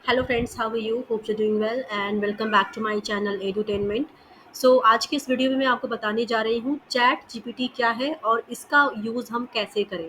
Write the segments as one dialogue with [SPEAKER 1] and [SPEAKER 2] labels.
[SPEAKER 1] Hello friends, how are you? Hope you doing well and welcome back to my channel Edutainment. So आज के इस video में मैं आपको बताने जा रही हूँ चैट जीपीटी क्या है और इसका यूज़ हम कैसे करें।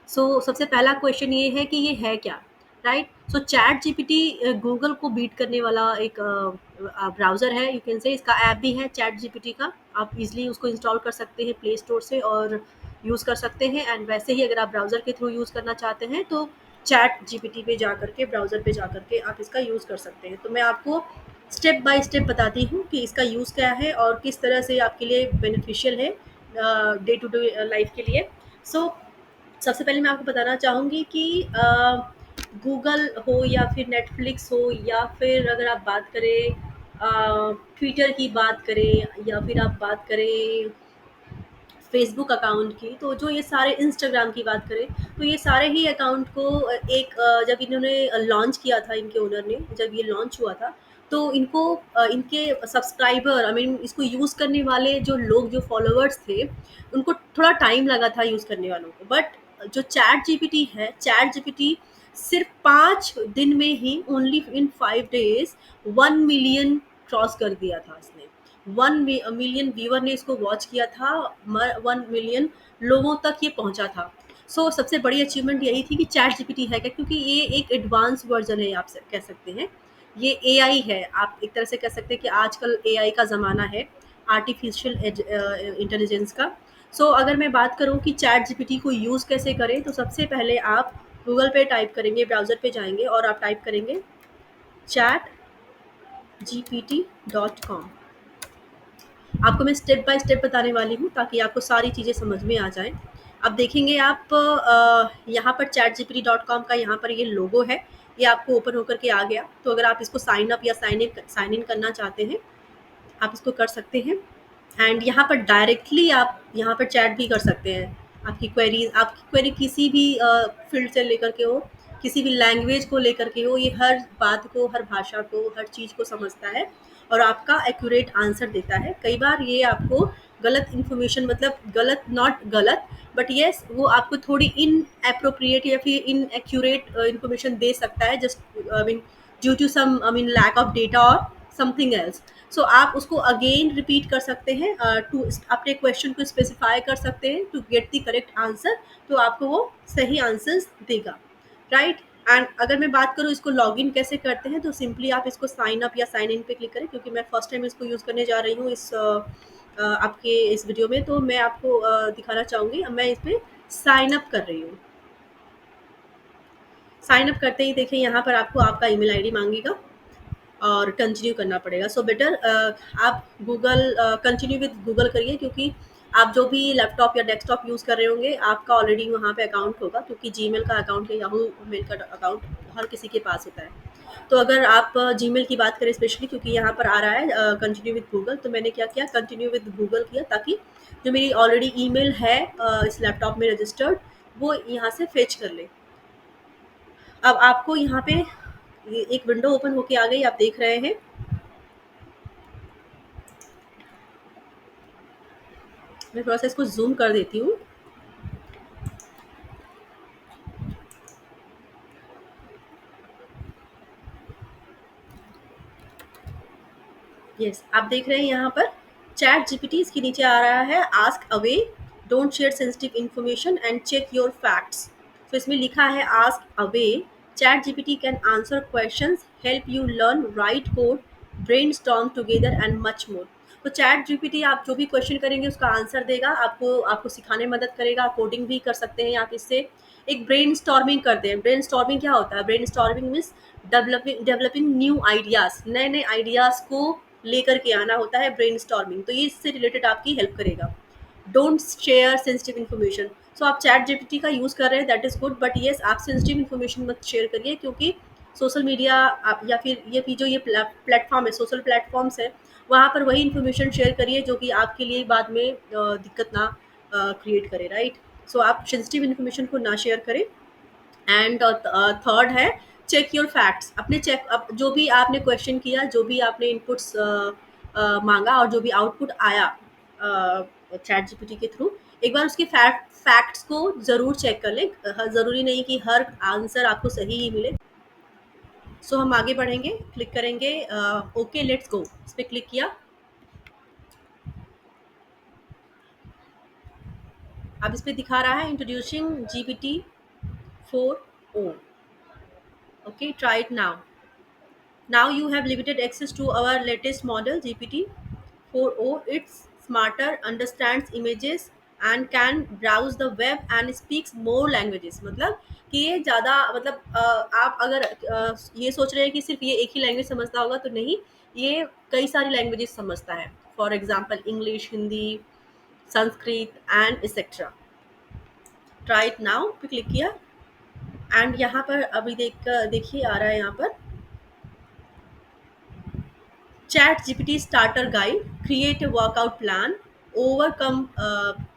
[SPEAKER 1] सबसे पहला क्वेश्चन ये है कि ये है क्या, राइट? सो चैट जीपीटी गूगल को बीट करने वाला एक ब्राउज़र है, यू कैन से। इसका ऐप भी है चैट जीपीटी का। आप इजीली उसको इंस्टॉल कर सकते हैं प्ले स्टोर से और यूज़ कर सकते हैं। एंड वैसे ही अगर आप ब्राउज़र के थ्रू यूज़ करना चाहते हैं तो चैट जीपीटी पे जा करके, ब्राउज़र पे जा करके आप इसका यूज़ कर सकते हैं। तो मैं आपको स्टेप बाय स्टेप बताती हूँ कि इसका यूज़ क्या है और किस तरह से आपके लिए बेनिफिशियल है डे टू डे लाइफ के लिए। सो सबसे पहले मैं आपको बताना चाहूँगी कि गूगल हो या फिर नेटफ्लिक्स हो या फिर अगर आप बात करें ट्विटर की बात करें या फिर आप बात करें फेसबुक अकाउंट की, तो जो ये सारे इंस्टाग्राम की बात करें, तो ये सारे ही अकाउंट को जब इन्होंने लॉन्च किया था, इनके ओनर ने जब ये लॉन्च हुआ था, तो इनको इनके सब्सक्राइबर, आई मीन इसको यूज़ करने वाले जो लोग, जो फॉलोअर्स थे, उनको थोड़ा टाइम लगा था यूज़ करने वालों को। बट जो चैट जीपीटी है, चैट जीपीटी सिर्फ 5 दिन में ही, only in 5 days 1 million cross कर दिया था इसने। 1 मिलियन व्यूअर ने इसको वॉच किया था, 1 मिलियन लोगों तक ये पहुंचा था। सबसे बड़ी अचीवमेंट यही थी कि चैट जीपीटी है क्या, क्योंकि ये एक एडवांस वर्जन है, आप कह सकते हैं। ये एआई है, आप एक तरह से कह सकते हैं कि आजकल एआई का ज़माना है, आर्टिफिशियल इंटेलिजेंस का। अगर मैं बात करूं कि चैट जीपीटी को यूज़ कैसे करें, तो सबसे पहले आप गूगल पे टाइप करेंगे, ब्राउज़र पे जाएंगे और आप टाइप करेंगे chatgpt.com। आपको मैं स्टेप बाय स्टेप बताने वाली हूँ ताकि आपको सारी चीज़ें समझ में आ जाएँ। अब देखेंगे आप यहाँ पर chatgpt.com का यहाँ पर ये लोगो है, ये आपको ओपन होकर के आ गया। तो अगर आप इसको साइन अप या साइन इन करना चाहते हैं, आप इसको कर सकते हैं। एंड यहाँ पर डायरेक्टली आप यहाँ पर चैट भी कर सकते हैं। आपकी क्वेरी किसी भी फील्ड से लेकर के हो, किसी भी लैंग्वेज को लेकर के हो, ये हर बात को, हर भाषा को, हर चीज़ को समझता है और आपका एक्यूरेट आंसर देता है। कई बार ये आपको गलत इन्फॉर्मेशन, मतलब गलत, नॉट गलत, बट येस, वो आपको थोड़ी इन अप्रोप्रिएट या फिर इन एक्यूरेट इन्फॉर्मेशन दे सकता है, just I mean due to some, I mean lack of data और समथिंग एल्स। आप उसको अगेन रिपीट कर सकते हैं, टू अपने क्वेश्चन को स्पेसिफाई कर सकते हैं to get the correct answer, तो आपको वो सही आंसर्स देगा, राइट? एंड अगर मैं बात करूँ इसको लॉगिन कैसे करते हैं, तो सिंपली आप इसको साइन अप या साइन इन पे क्लिक करें, क्योंकि मैं फर्स्ट टाइम इसको यूज़ करने जा रही हूँ इस आपके इस वीडियो में, तो मैं आपको दिखाना चाहूँगी। अब मैं इस पर साइन अप कर रही हूँ। साइन अप करते ही देखिए यहाँ पर आपको आपका ईमेल आईडी मांगेगा और कंटिन्यू करना पड़ेगा। बेटर आप गूगल कंटिन्यू विद गूगल करिए, क्योंकि आप जो भी लैपटॉप या डेस्कटॉप यूज़ कर रहे होंगे, आपका ऑलरेडी वहाँ पे अकाउंट होगा, क्योंकि जीमेल का अकाउंट या याहू मेल का अकाउंट हर किसी के पास होता है। तो अगर आप जीमेल की बात करें स्पेशली, क्योंकि यहाँ पर आ रहा है कंटिन्यू विद गूगल, तो मैंने क्या किया, कंटिन्यू विद गूगल किया, ताकि जो मेरी ऑलरेडी ईमेल है इस लैपटॉप में रजिस्टर्ड, वो यहाँ से फेच कर ले। अब आपको यहाँ पे ये एक विंडो ओपन होके आ गई, आप देख रहे हैं। मैं थोड़ा सा इसको ज़ूम कर देती हूँ। यस, आप देख रहे हैं यहाँ पर चैट जीपीटी, इसके नीचे आ रहा है ask away, don't share sensitive information and check your facts. तो इसमें लिखा है ask away, chat GPT can answer questions, help you learn, write code, brainstorm together and much more. तो चैट जीपीटी आप जो भी क्वेश्चन करेंगे उसका आंसर देगा, आपको आपको सिखाने में मदद करेगा, कोडिंग भी कर सकते हैं आप इससे। एक ब्रेन स्टॉर्मिंग करते हैं। ब्रेन स्टॉर्मिंग क्या होता है? Brain storming means developing new ideas, नए नए आइडियाज को लेकर के आना होता है ब्रेन स्टॉर्मिंग। तो ये इससे रिलेटेड आपकी हेल्प करेगा। Don't share sensitive information. आप चैट जीपीटी का यूज़ कर रहे हैं, that is good, but yes, आप सेंसिटिव इन्फॉर्मेशन मत शेयर करिए, क्योंकि सोशल मीडिया आप या फिर जो ये प्लेटफॉर्म है, सोशल प्लेटफॉर्म्स है, वहाँ पर वही इन्फॉर्मेशन शेयर करिए जो कि आपके लिए बाद में दिक्कत ना क्रिएट करे, राइट? आप सेंसिटिव इन्फॉर्मेशन को ना शेयर करें। एंड थर्ड है चेक योर फैक्ट्स। अपने चेक, अब जो भी आपने क्वेश्चन किया, जो भी आपने इनपुट्स मांगा और जो भी आउटपुट आया चैट जीपीटी के थ्रू, एक बार उसके फैक्ट्स को ज़रूर चेक कर लें। ज़रूरी नहीं कि हर आंसर आपको सही ही मिले। सो हम आगे बढ़ेंगे, क्लिक करेंगे ओके लेट्स गो, इस पर क्लिक किया। अब इस पे दिखा रहा है introducing GPT-4o। Okay, try it now. Now you have limited access to our latest model GPT-4o. It's smarter, understands images and can browse the web and speaks more languages। मतलब कि ये ज़्यादा मतलब आप अगर ये सोच रहे हैं कि सिर्फ ये एक ही लैंग्वेज समझता होगा तो नहीं, ये कई सारी लैंग्वेजेस समझता है। For example English, Hindi, Sanskrit and etcetera. Try it now पे क्लिक किया एंड यहाँ पर अभी देखिए आ रहा है यहाँ पर Chat GPT starter guide, create a workout plan, overcome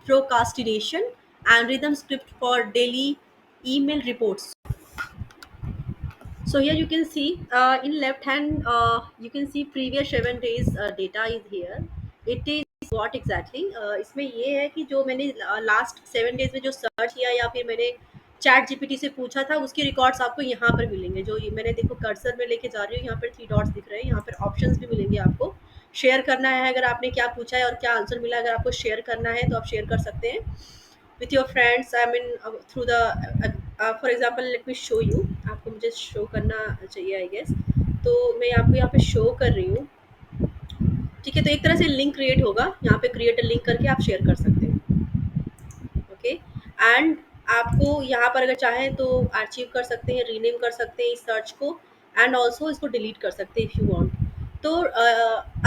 [SPEAKER 1] procrastination, and rhythm script for daily email reports. So here you can see in left hand you can see previous 7 days data is here. It is what exactly इसमें ये है कि जो मैंने last 7 days में जो search किया या फिर मैंने चैट जीपीटी से पूछा था उसके रिकॉर्ड्स आपको यहाँ पर मिलेंगे। जो ये मैंने देखो कर्सर में लेके जा रही हूँ, यहाँ पर 3 डॉट्स दिख रहे हैं, यहाँ पर ऑप्शंस भी मिलेंगे आपको। शेयर करना है, अगर आपने क्या पूछा है और क्या आंसर मिला, अगर आपको शेयर करना है तो आप शेयर कर सकते हैं with your friends। I mean through the for example let me show you। आपको मुझे शो करना चाहिए आई गेस, तो मैं आपको यहाँ पे शो कर रही हूँ। ठीक है, तो एक तरह से लिंक क्रिएट होगा, यहाँ पे क्रिएट अ लिंक करके आप शेयर कर सकते हैं। ओके, एंड आपको यहाँ पर अगर चाहें तो अचीव कर सकते हैं, रीनेम कर सकते हैं इस सर्च को, एंड ऑल्सो इसको डिलीट कर सकते हैं इफ़ यू वांट। तो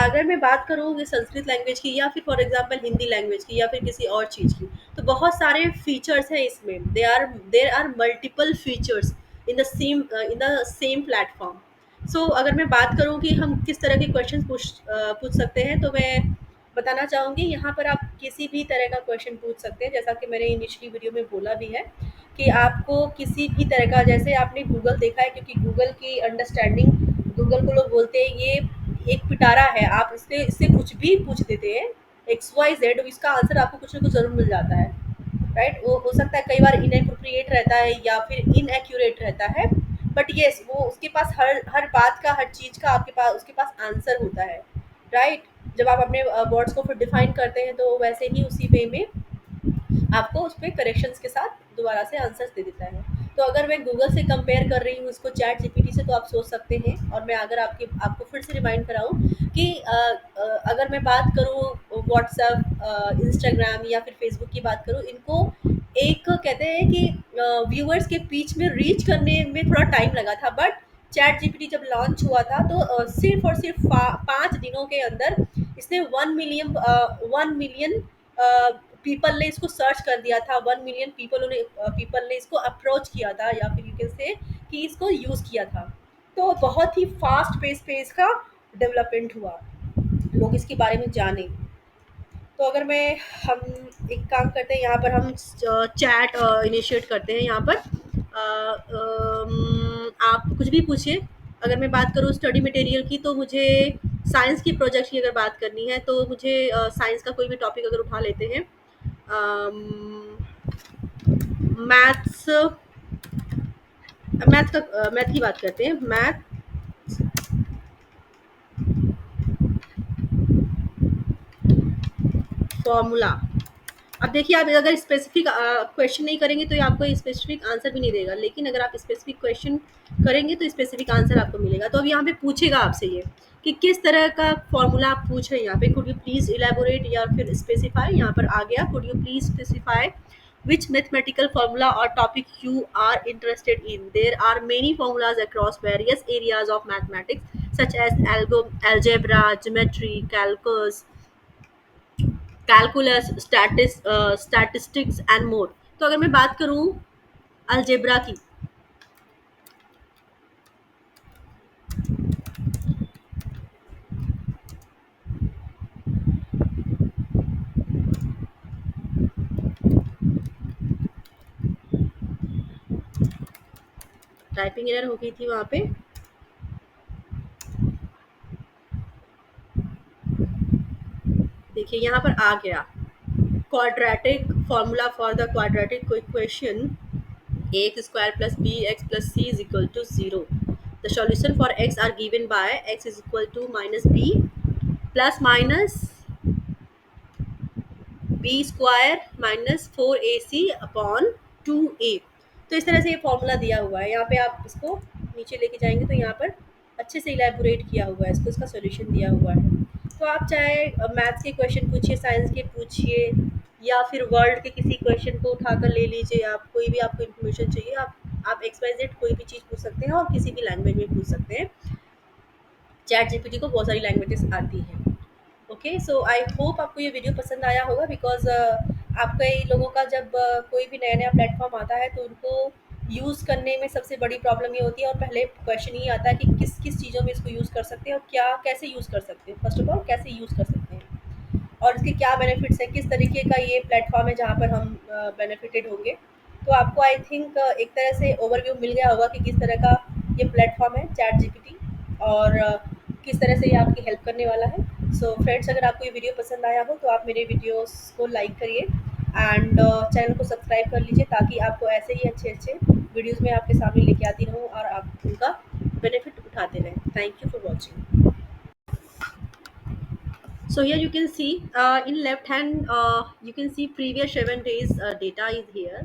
[SPEAKER 1] अगर मैं बात करूँ कि संस्कृत लैंग्वेज की या फिर फॉर एग्जांपल हिंदी लैंग्वेज की या फिर किसी और चीज़ की, तो बहुत सारे फीचर्स हैं इसमें। There are multiple features in the same platform. So अगर मैं बात करूँ कि हम किस तरह के क्वेश्चन पूछ सकते हैं, तो मैं बताना चाहूँगी यहाँ पर आप किसी भी तरह का क्वेश्चन पूछ सकते हैं। जैसा कि मैंने इनिशियली वीडियो में बोला भी है कि आपको किसी भी तरह का, जैसे आपने गूगल देखा है, क्योंकि गूगल की अंडरस्टैंडिंग, गूगल को लोग बोलते हैं ये एक पिटारा है। आप इससे इससे कुछ भी पूछ देते हैं एक्स वाई जेड, इसका आंसर आपको कुछ ना कुछ ज़रूर मिल जाता है। राइट, वो हो सकता है कई बार इनएप्रोप्रिएट रहता है या फिर इनएक्यूरेट रहता है, बट येस वो उसके पास हर हर बात का, हर चीज़ का आपके पास उसके पास आंसर होता है। राइट, जब आप अपने वर्ड्स को फिर डिफाइन करते हैं तो वैसे ही उसी वे में आपको उस पे करेक्शंस के साथ दोबारा से आंसर्स दे देता है। तो अगर मैं गूगल से कंपेयर कर रही हूँ इसको चैट जीपीटी से, तो आप सोच सकते हैं। और मैं अगर आपको फिर से रिमाइंड कराऊँ कि अगर मैं बात करूँ व्हाट्सएप, इंस्टाग्राम या फिर फेसबुक की बात करूँ, इनको एक कहते हैं कि व्यूअर्स के बीच में रीच करने में थोड़ा टाइम लगा था, बट चैट जीपीटी जब लॉन्च हुआ था तो सिर्फ और सिर्फ 5 दिनों के अंदर इसने 1 मिलियन पीपल ने इसको सर्च कर दिया था। 1 मिलियन पीपल ने इसको अप्रोच किया था, या फिर यू कैन से कि इसको यूज़ किया था। तो बहुत ही फास्ट पेस पे इसका डेवलपमेंट हुआ, लोग इसके बारे में जाने। तो अगर मैं हम एक काम करते हैं, यहाँ पर हम चैट इनिशिएट करते हैं। यहाँ पर आप कुछ भी पूछिए। अगर मैं बात करूँ स्टडी मटेरियल की, तो मुझे साइंस की प्रोजेक्ट की अगर बात करनी है, तो मुझे साइंस का कोई भी टॉपिक अगर उठा लेते हैं, मैथ्स मैथ की बात करते हैं, मैथ फॉर्मूला। अब देखिए, आप अगर स्पेसिफिक क्वेश्चन नहीं करेंगे तो ये आपको स्पेसिफिक आंसर भी नहीं देगा, लेकिन अगर आप स्पेसिफिक क्वेश्चन करेंगे तो स्पेसिफिक आंसर आपको मिलेगा। तो अब यहाँ पे पूछेगा आपसे ये कि किस तरह का फॉर्मूला आप पूछ रहे हैं। यहाँ पे कुड यू प्लीज इलेबोरेट या फिर स्पेसिफाई, यहाँ पर आ गया could you please specify which mathematical formula or topic you are interested in। There are many formulas across various areas of mathematics such as algebra, geometry, statistics and more। तो अगर मैं बात करूँ अलजेब्रा की, टाइपिंग एरर हो गई थी वहाँ पे। देखिए यहाँ पर आ गया quadratic formula for the quadratic equation ax square plus B X plus C is equal to 0। The solution for x are given by x is equal to minus b plus minus B square minus 4ac upon 2a। तो इस तरह से ये formula दिया हुआ है। यहाँ पे आप इसको नीचे लेके जाएंगे तो यहाँ पर अच्छे से इलेबोरेट किया हुआ है, इसको इसका सॉल्यूशन दिया हुआ है। तो आप चाहे मैथ्स के क्वेश्चन पूछिए, साइंस के पूछिए, या फिर वर्ल्ड के किसी क्वेश्चन को उठाकर ले लीजिए। आप कोई भी आपको इन्फॉर्मेशन चाहिए, आप एक्स वाई जेड कोई भी चीज़ पूछ सकते हैं और किसी भी लैंग्वेज में पूछ सकते हैं। चैट जीपीटी को बहुत सारी लैंग्वेजेस आती हैं। ओके, सो आई होप आपको ये वीडियो पसंद आया होगा, बिकॉज आप कई लोगों का जब कोई भी नया नया प्लेटफॉर्म आता है तो उनको यूज़ करने में सबसे बड़ी प्रॉब्लम ये होती है, और पहले क्वेश्चन ये आता है कि किस किस चीज़ों में इसको यूज़ कर सकते हैं और क्या कैसे यूज़ कर सकते हैं। फर्स्ट ऑफ ऑल कैसे यूज़ कर सकते हैं और इसके क्या बेनिफिट्स हैं, किस तरीके का ये प्लेटफॉर्म है जहाँ पर हम बेनिफिटेड होंगे। तो आपको आई थिंक एक तरह से ओवरव्यू मिल गया होगा कि किस तरह का ये प्लेटफॉर्म है चैट जीपीटी, और किस तरह से ये आपकी हेल्प करने वाला है। सो फ्रेंड्स, अगर आपको ये वीडियो पसंद आया हो तो आप मेरे वीडियोस को लाइक करिए एंड चैनल को सब्सक्राइब कर लीजिए, ताकि आपको ऐसे ही अच्छे अच्छे वीडियोस में आपके सामने लेके आती रहूँ और आप उनका बेनिफिट उठाते रहें। Thank you for watching. So here you can see in left hand you can see previous 7 days data is here.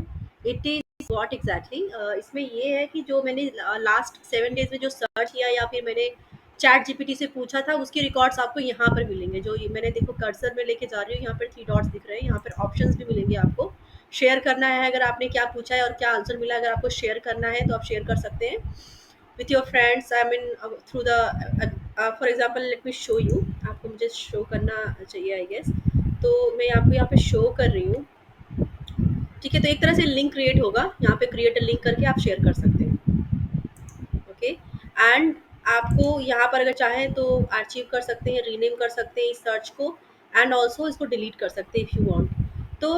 [SPEAKER 1] It is what exactly इसमें ये है कि जो मैंने लास्ट 7 days में जो सर्च किया या फिर मैंने चैट जीपीटी से पूछा था, उसके रिकॉर्ड्स आपको यहाँ पर मिलेंगे। जो ये मैंने देखो कर्सर में लेके जा रही हूँ, यहाँ पर 3 डॉट्स दिख रहे हैं, यहाँ पर ऑप्शंस भी मिलेंगे आपको। शेयर करना है, अगर आपने क्या पूछा है और क्या आंसर मिला, अगर आपको शेयर करना है तो आप शेयर कर सकते हैं with your friends। I mean through the for example let me show you। आपको मुझे शो करना चाहिए आई गेस, तो मैं आपको यहाँ पे शो कर रही हूँ। ठीक है, तो एक तरह से लिंक क्रिएट होगा, यहाँ पे क्रिएट अ लिंक करके आप शेयर कर सकते हैं। ओके, एंड आपको यहाँ पर अगर चाहें तो अचीव कर सकते हैं, रीनेम कर सकते हैं इस सर्च को, एंड ऑल्सो इसको डिलीट कर सकते हैं इफ़ यू वांट। तो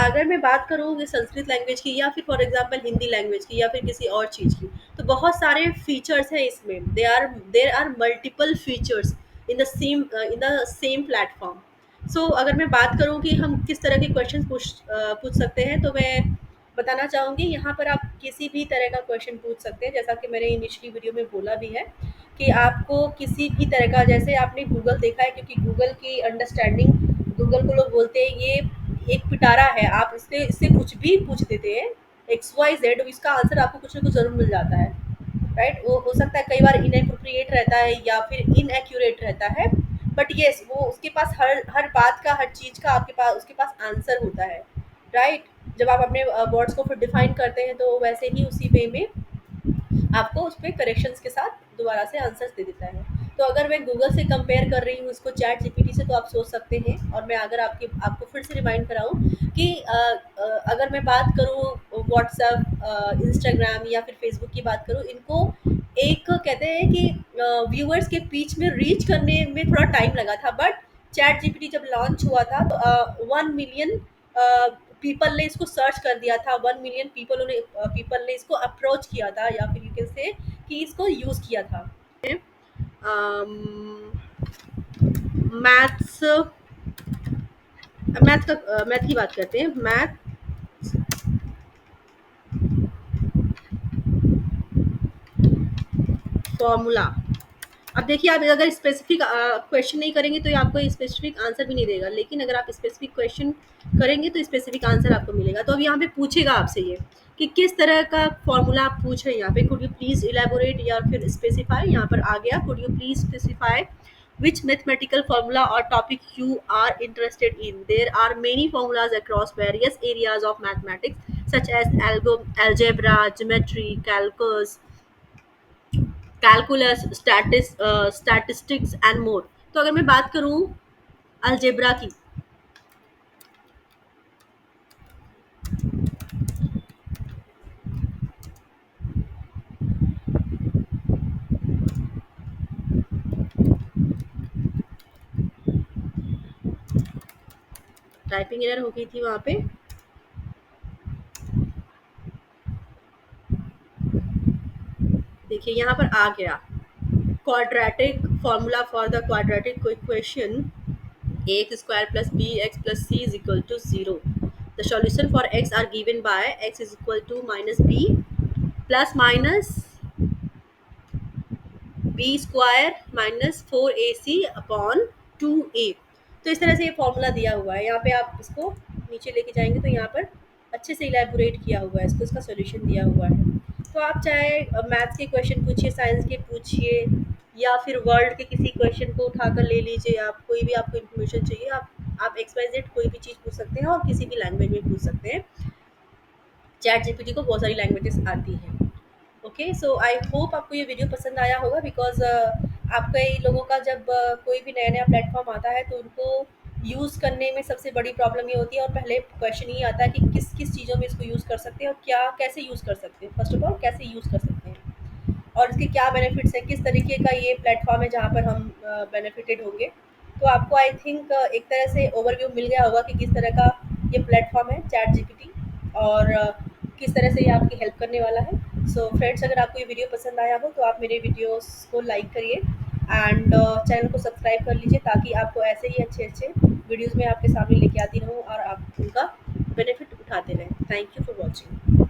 [SPEAKER 1] अगर मैं बात करूँ संस्कृत लैंग्वेज की या फिर फॉर एग्जांपल हिंदी लैंग्वेज की या फिर किसी और चीज़ की, तो बहुत सारे फीचर्स हैं इसमें। There are multiple features in the same platform. So अगर मैं बात करूँ कि हम किस तरह के क्वेश्चन पूछ सकते हैं, तो मैं बताना चाहूँगी यहाँ पर आप किसी भी तरह का क्वेश्चन पूछ सकते हैं। जैसा कि मैंने इनिशियली वीडियो में बोला भी है कि आपको किसी भी तरह का, जैसे आपने गूगल देखा है, क्योंकि गूगल की अंडरस्टैंडिंग, गूगल को लोग बोलते हैं ये एक पिटारा है। आप इससे इससे कुछ भी पूछ देते हैं एक्स वाई जेड, इसका आंसर आपको कुछ ना कुछ ज़रूर मिल जाता है, राइट। वो हो सकता है कई बार इनएप्रोप्रिएट रहता है या फिर इनएक्यूरेट रहता है, बट येस वो उसके पास हर हर बात का, हर चीज़ का आपके पास उसके पास आंसर होता है, राइट। जब आप अपने वर्ड्स को फिर डिफाइन करते हैं तो वैसे ही उसी वे में आपको उस पे करेक्शंस के साथ दोबारा से आंसर्स दे देता है। तो अगर मैं गूगल से कंपेयर कर रही हूँ इसको चैट जीपीटी से, तो आप सोच सकते हैं। और मैं अगर आपको फिर से रिमाइंड कराऊँ कि अगर मैं बात करूँ व्हाट्सएप, इंस्टाग्राम या फिर फेसबुक की बात करूँ, इनको एक कहते हैं कि व्यूअर्स के बीच में रीच करने में थोड़ा टाइम लगा था, बट चैट जीपीटी जब लॉन्च हुआ था तो 1 मिलियन पीपल ने इसको सर्च कर दिया था। 1 मिलियन पीपल ने इसको अप्रोच किया था, या फिर यू कैन से कि इसको यूज़ किया था। मैथ्स मैथ की बात करते हैं। Math formula. अब देखिए, आप अगर स्पेसिफिक क्वेश्चन नहीं करेंगे तो ये आपको स्पेसिफिक आंसर भी नहीं देगा, लेकिन अगर आप स्पेसिफिक क्वेश्चन करेंगे तो स्पेसिफिक आंसर आपको मिलेगा। तो अब यहाँ पे पूछेगा आपसे ये कि किस तरह का फॉर्मूला आप पूछ रहे हैं। यहाँ पे कुड यू प्लीज इलेबोरेट या फिर स्पेसिफाई, यहाँ पर आ गया could you please specify which mathematical formula or topic you are interested in। There are many formulas across various areas of mathematics such as algebra, geometry, statistics and more। तो अगर मैं बात करूं अलजेब्रा की, टाइपिंग एरर हो गई थी वहां पे। देखिए यहाँ पर आ गया quadratic formula for the quadratic equation ax square plus bx plus c is equal to 0। The solution for x are given by x is equal to minus b plus minus B square minus 4ac/2a। तो इस तरह से ये formula दिया हुआ है। यहाँ पे आप इसको नीचे लेके जाएंगे तो यहाँ पर अच्छे से इलेबोरेट किया हुआ है, इसको इसका सोल्यूशन दिया हुआ है। तो आप चाहे मैथ्स के क्वेश्चन पूछिए, साइंस के पूछिए, या फिर वर्ल्ड के किसी क्वेश्चन को उठाकर ले लीजिए। आप कोई भी आपको इन्फॉर्मेशन चाहिए, आप XYZ कोई भी चीज़ पूछ सकते हैं और किसी भी लैंग्वेज में पूछ सकते हैं। चैट जीपीटी को बहुत सारी लैंग्वेजेस आती हैं। ओके, सो आई होप आपको ये वीडियो पसंद आया होगा, बिकॉज आप कई लोगों का जब कोई भी नया नया प्लेटफॉर्म आता है तो उनको यूज़ करने में सबसे बड़ी प्रॉब्लम ये होती है, और पहले क्वेश्चन ये आता है कि किस किस चीज़ों में इसको यूज़ कर सकते हैं और क्या कैसे यूज़ कर सकते हैं। फर्स्ट ऑफ ऑल कैसे यूज़ कर सकते हैं और इसके क्या बेनिफिट्स हैं, किस तरीके का ये प्लेटफॉर्म है जहाँ पर हम बेनिफिटेड होंगे। तो आपको आई थिंक एक तरह से ओवरव्यू मिल गया होगा कि किस तरह का ये प्लेटफॉर्म है चैट जीपीटी, और किस तरह से ये आपकी हेल्प करने वाला है। सो फ्रेंड्स, अगर आपको ये वीडियो पसंद आया हो तो आप मेरे वीडियोस को लाइक करिए एंड चैनल को सब्सक्राइब कर लीजिए, ताकि आपको ऐसे ही अच्छे अच्छे वीडियोस मैं आपके सामने लेके आती रहूँ और आप उनका बेनिफिट उठाते रहें। Thank you for watching.